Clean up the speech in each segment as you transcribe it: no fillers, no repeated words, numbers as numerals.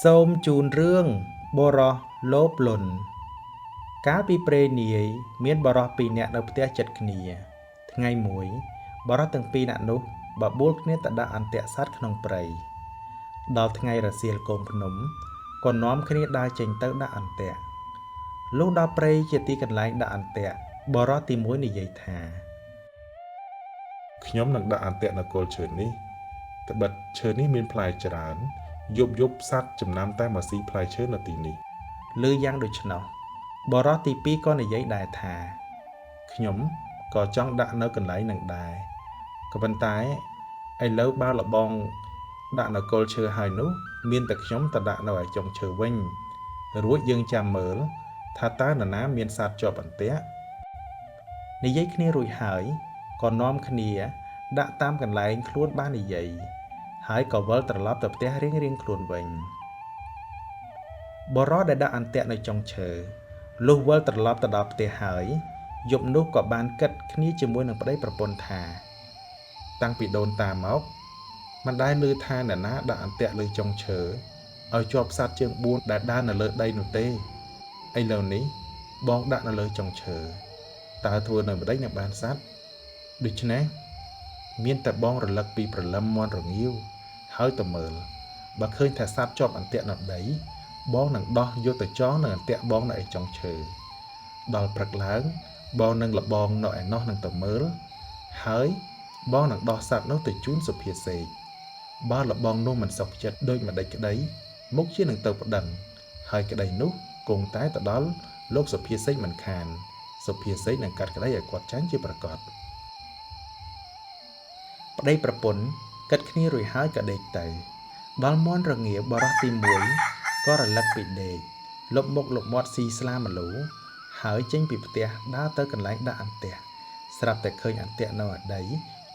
សូមជូនរឿងបរោះលោភលន់កាលពីព្រេងនាយមានបរោះពីរនាក់នៅផ្ទះជិតគ្នាថ្ងៃមួយបរោះទាំងពីរនាក់នោះបបួលគ្នាទៅដាក់អន្ទាក់សត្វក្នុងព្រៃដល់ថ្ងៃរសៀលកូនភ្នំក៏នាំគ្នាដើរចេញទៅដាក់អន្ទាក់លុះដល់ព្រៃជាទីកន្លែងដាក់អន្ទាក់បរោះទី1និយាយថាខ្ញុំនឹងដាក់អន្ទាក់នៅគល់ឈើនេះត្បិតឈើនេះមានផ្លែច្រើនយប់សត្វចំណាំតែមកស៊ីផ្លែឈើនៅទីនេះឮយ៉ាងដូច្នោះបរោះទី2ក៏និយាយដែរថាខ្ញុំក៏ចង់ដាក់នៅកន្លែងនឹងដែរក៏ប៉ុន្តែឥឡូវបើលបងដាក់នៅគល់ឈើហើយនោះមានតែខ្ញុំទៅដាក់នៅឯចុងឈើវិញរួចយើងចាំមើលថាតើនរណាមានសត្វជាប់អន្ទាក់និយាយគ្នារួចហើយក៏នាំគ្នាដាក់តាមកន្លែងខ្លួនបាននិយាយហើយក៏វិលត្រឡប់ទៅផ្ទះរៀងៗខ្លួនវិញបរោះដែលដាក់អន្ទាក់នៅចុងឈើលុះវិលត្រឡប់ទៅដល់ផ្ទះហើយយប់នោះក៏បានគិតគ្នាជាមួយនឹងប្តីប្រពន្ធថាតាំងពីដូនតាមកមិនដែលឮថាអ្នកណាដាក់អន្ទាក់លើចុងឈើឲ្យជាប់សត្វជើង4ដែលដើរនៅលើដីនោះទេឥឡូវនេះបងដាក់នៅលើចុងឈើតើធ្វើនៅម្ដេចនឹងបានសត្វដូច្នេះមានតែបងរលឹកពីព្រលឹមមន់រងាវហើយទៅមើលបើឃើញថាសត្វជាប់អន្ទាក់នៅដីបងនឹងដោះយកទៅចងនៅអន្ទាក់បងនៅឯចុងឈើដល់ព្រឹកឡើងបងនឹងលបងនៅឯនោះនឹងទៅមើលហើយបងនឹងដោះសត្វនោះទៅជូនសុភាសេកបើលបងនោះមិនសុខចិត្តដូចម្ដេចក្ដីមុខជានឹងទៅប្តឹងហើយក្ដីនោះគង់តែទៅដល់លោកសុភាសេកមិនខានសុភាសេកនឹងកាត់ក្ដីឲ្យគាត់ចាញ់ជាប្រកបប្តីប្រពន្ធគិតគ្នារួចហើយក៏ដេកទៅដល់មាន់រងាវបរោះទី1ក៏រលឹកពីដេកលុបមុខលុបមាត់ស៊ីស្លាម្លូហើយចេញពីផ្ទះដើរទៅកន្លែងដាក់អន្ទាក់ស្រាប់តែឃើញអន្ទាក់នៅឯដី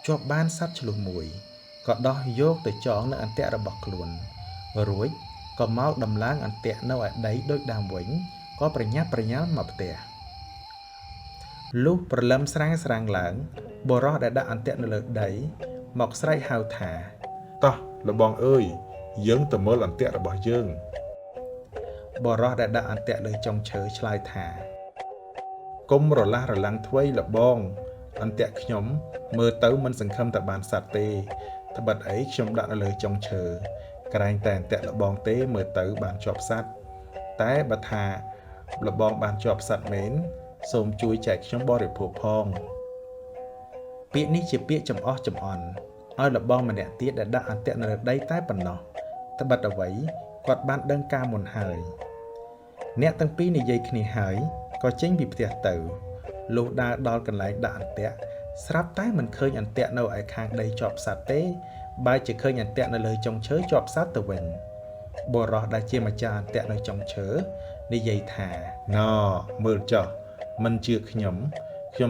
ជាប់បានសត្វឆ្លុះមួយក៏ដោះយកទៅចងនៅអន្ទាក់របស់ខ្លួនរួចក៏មកដំឡើងអន្ទាក់នៅឯដីដូចដើមវិញក៏ប្រញាប់ប្រញាល់មកផ្ទះលុះព្រលឹមស្រាងឡើងបរោះដែលដាក់អន្ទាក់នៅលើដីមកស្រែកហៅថាតោះលបងអើយយើងទៅមើលអន្ទាក់របស់យើងបរោះដែលដាក់អន្ទាក់លើចុងឈើឆ្លើយថាកុំរលាស់រលាំងធ្វៃលបងអន្ទាក់ខ្ញុំមើលទៅមិនសង្ឃឹមតែបានសត្វទេត្បិតអីខ្ញុំដាក់នៅលើចុងឈើក្រែងតែអន្ទាក់លបងទេមើលទៅបានជាប់សត្វតែបើថាលបងបានជាប់សត្វមែនសូមជួយចែកខ្ញុំបរិភោគផងពាក្យនេះជាពាក្យចំអស់ចំអន់ឲ្យលបងម្នាក់ទៀតដែលដាក់អន្ទាក់នៅលើដីតែប៉ុណ្ណោះត្បិតអ្វីគាត់បានដឹងការមុនហើយអ្នកទាំងពីរនិយាយគ្នាហើយក៏ចេញពីផ្ទះទៅលុះដើរដល់កន្លែងដាក់អន្ទាក់ស្រាប់តែមិនឃើញអន្ទាក់នៅឯខាងដីជាប់សត្វទេបែរជាឃើញអន្ទាក់នៅលើចុងឈើជាប់សត្វទៅវិញបរោះដែលជាម្ចាស់អន្ទាក់នៅចុងឈើនិយាយថាណមើលចុះមិនជឿខ្ញុំ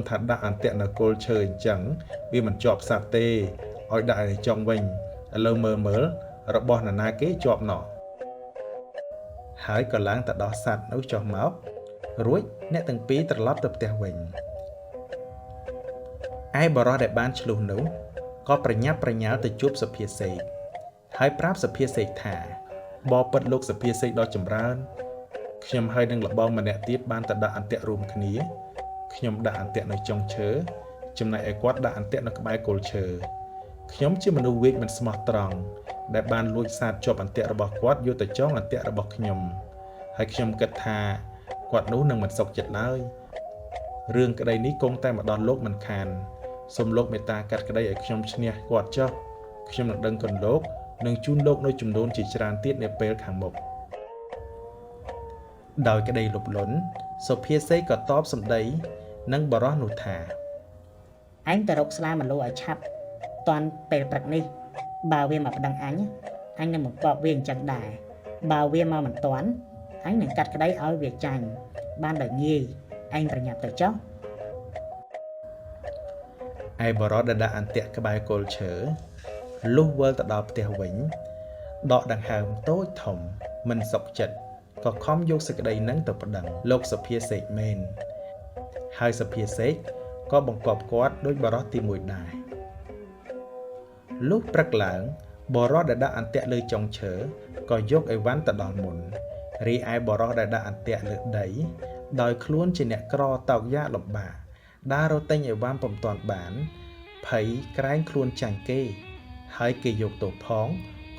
ថាដាក់អន្ទាក់នៅគល់ឈើអញ្ចឹងវាមិនជាប់សត្វទេឲ្យដាក់ឲ្យចុងវិញឥឡូវមើលរបស់នរណាគេជាប់ណោះហើយក៏ឡើងទៅដោះសត្វនោះចុះមករួចអ្នកទាំងពីរត្រឡប់ទៅផ្ទះវិញឯបរោះដែលបានឆ្លុះនោះក៏ប្រញាប់ប្រញាល់ទៅជួបសុភាសេកហើយប្រាប់សុភាសេកថាបបិទ្ធលោកសុភាសេកដ៏ចម្រើនខ្ញុំហើយនឹងលបងម្នាក់ទៀតបានទៅដាក់អន្ទាក់រួមគ្នាខ្ញុំដាក់អន្ទាក់នៅចុងឈើចំណែកឯគាត់ដាក់អន្ទាក់នៅក្បែរគល់ឈើខ្ញុំជាមនុស្សវេកមិនស្មោះត្រង់ដែលបានលួចសត្វជាប់អន្ទាក់របស់គាត់យកទៅចងអន្ទាក់របស់ខ្ញុំហើយខ្ញុំគិតថាគាត់នោះនឹងមិនសុខចិត្តឡើយរឿងក្តីនេះគង់តែម្ដងលោកមិនខានសូមលោកមេត្តាកាត់ក្តីឲ្យខ្ញុំឈ្នះគាត់ចុះខ្ញុំនឹងដឹងគុណលោកនឹងជូនលោកនៅចំនួនជាច្រើនទៀតនាពេលខាងមុខដោយក្តីលុបលន់សុភាសេកក៏តបសម្ដីនឹងបរោះនោះថាអញទៅរកស្លាម្លូឲ្យឆាប់តាន់ពេលព្រឹកនេះបើវាមកប្តឹងអញនឹងបង្គាប់វាអញ្ចឹងដែរបើវាមកមិនតាន់អញនឹងកាត់ក្តីឲ្យវាចាញ់បានដោយងាយឯងប្រញាប់ទៅចុះឯបរោះដែលដាក់អន្ទាក់ក្បែរគល់ឈើលុះវិលទៅដល់ផ្ទះវិញដកដង្ហើមតូចធំមិនសុខចិត្តក៏ខំយកសេចក្តីនឹងទៅប្តឹងលោកសុភាសេកមែនហើយសុភាសេកក៏បង្គាប់គាត់ដោយបរោះទី1ដែរលុះព្រឹកឡើង បរោះដែលដាក់អន្ទាក់លើចុងឈើក៏យកអីវ៉ាន់ទៅដល់មុនរីឯបរោះដែលដាក់អន្ទាក់លើដីដោយខ្លួនជាអ្នកក្រតោកយ៉ាកលំបាកដើររត់ទិញអីវ៉ាន់ពុំទាន់បានភ័យក្រែងខ្លួនចាញ់គេហើយគេយកទោសផង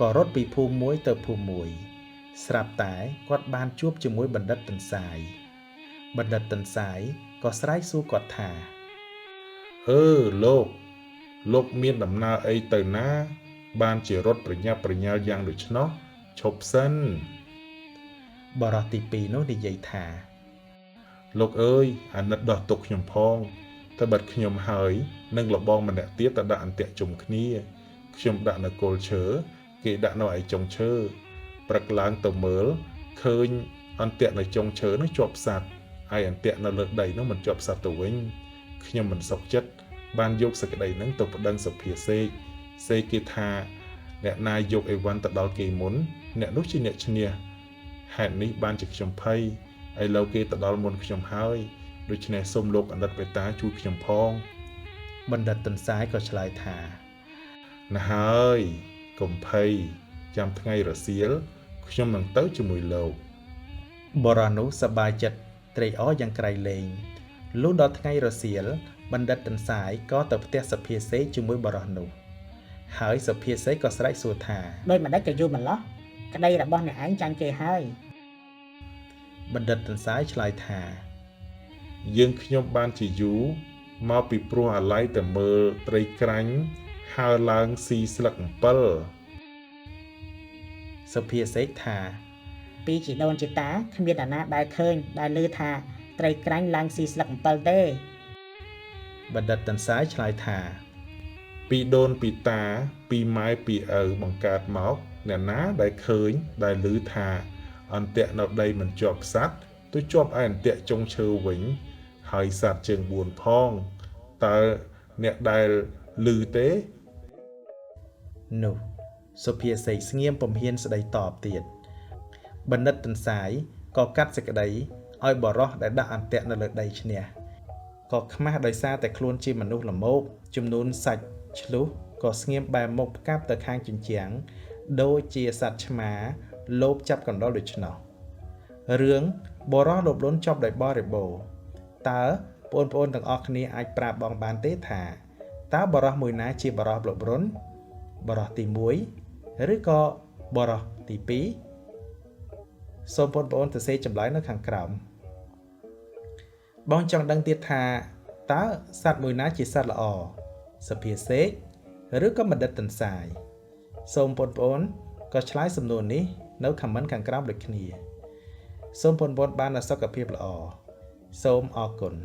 ក៏រត់ពីភូមិមួយទៅភូមិមួយស្រាប់តែគាត់បានជួបជាមួយបណ្ឌិតទន្សាយបណ្ឌិតទន្សាយក៏ស្រែកសួរគាត់ថាលោកមានដំណើរអីទៅណាបានជារត់ប្រញាប់ប្រញាល់យ៉ាងដូច្នោះឈប់សិនបរិះទី2នោះនិយាយថាលោកអើយអាណិតដោះទុកខ្ញុំផងតែបាត់ខ្ញុំហើយនឹងលបងម្នាក់ទៀតទៅដាក់អន្ទាក់ជុំគ្នាខ្ញុំដាក់នៅគល់ឈើគេដាក់នៅឯចុងឈើព្រឹកឡើងទៅមើលឃើញអន្ទាក់នៅចុងឈើនោះជាប់សត្វហើយអន្ទាក់នៅលើដីនោះមិនជាប់សត្វទៅវិញខ្ញុំមិនសុខចិត្តបានយកសេចក្តីហ្នឹងទៅប្តឹងសុភាសេកគេថាអ្នកណាយកអីវ៉ាន់ទៅដល់គេមុនអ្នកនោះជាអ្នកឈ្នះហេតុនេះបានជាខ្ញុំភ័យឥឡូវគេទៅដល់មុនខ្ញុំហើយដូច្នេះសូមលោកអណ្ឌិតបេតាជួយខ្ញុំផងបណ្ឌិតទន្សាយក៏ឆ្លើយថាណាស់ហើយកុំភ័យចាំថ្ងៃរសៀលខ្ញុំនឹងទៅជាមួយលោកបរិះនោះសប្បាយចិត្តត្រេកអរយ៉ាងក្រៃលែងលុះដល់ថ្ងៃរសៀលបណ្ឌិតទន្សាយក៏ទៅផ្ទះសុភាសេកជាមួយបរិះនោះហើយសុភាសេកក៏ស្រែកសួរថាដូចម្ដេចក៏យូរម្ល៉េះក្តីរបស់អ្នកឯងចាញ់គេហើយបណ្ឌិតទន្សាយឆ្លើយថាយើងខ្ញុំបានជាយូរមកពីព្រោះអាឡ័យតែមើលត្រីក្រាញ់ហើរឡើងស៊ីស្លឹកអំពិលសុភាសេកថាពីជីដូនជីតាគ្មានអាណាដែលឃើញដែលឮថាត្រីក្រាញ់ឡើងស៊ីស្លឹកអំពិលទេបណ្ឌិតទន្សាយឆ្លើយថាពីដូនពីតាពីម៉ែពីឪបង្កើតមកអ្នកណាដែលឃើញដែលឮថាអន្ទាក់នៅដីមិនជាប់សត្វទៅជាប់ឯអន្ទាក់ចុងឈើវិញហើយសត្វជើង4ផងតើអ្នកដែលឮទេនោះសុភាសេកស្ងៀមពំហ៊ានស្ដីតបទៀតបណ្ឌិតទន្សាយក៏កាត់សេចក្តីឲ្យបរោះដែលដាក់អន្ទាក់នៅលើដីឈ្នះក៏ខ្មាស់ដោយសារតែខ្លួនជាមនុស្សល្មោកចំនួនសាច់ឆ្លុះក៏ស្ងៀមបែរមុខផ្កាប់ទៅខាងជញ្ជាំងដូចជាសត្វឆ្មាលោបចាប់កណ្ដុរដូច្នោះរឿងបរោះលោភលន់ចប់ដោយបរិបូរណ៍តើបងប្អូនទាំងអស់គ្នាអាចប្រាប់បងបានទេថាតើបរោះមួយណាជាបរោះលោភលន់បរោះទី1ឬក៏បរោះទី2សូមបងប្អូនសរសេរចម្លើយនៅខាងក្រោមបងចង់ដឹងទៀតថាតើសត្វមួយណាជាសត្វល្អសុភាសេកឬក៏បណ្ឌិតទន្សាយសូមបងប្អូនក៏ឆ្លើយសំណួរនេះនៅ comment ខាងក្រោមដូចគ្នាសូមបងប្អូនបានសុខភាពល្អសូមអរគុណ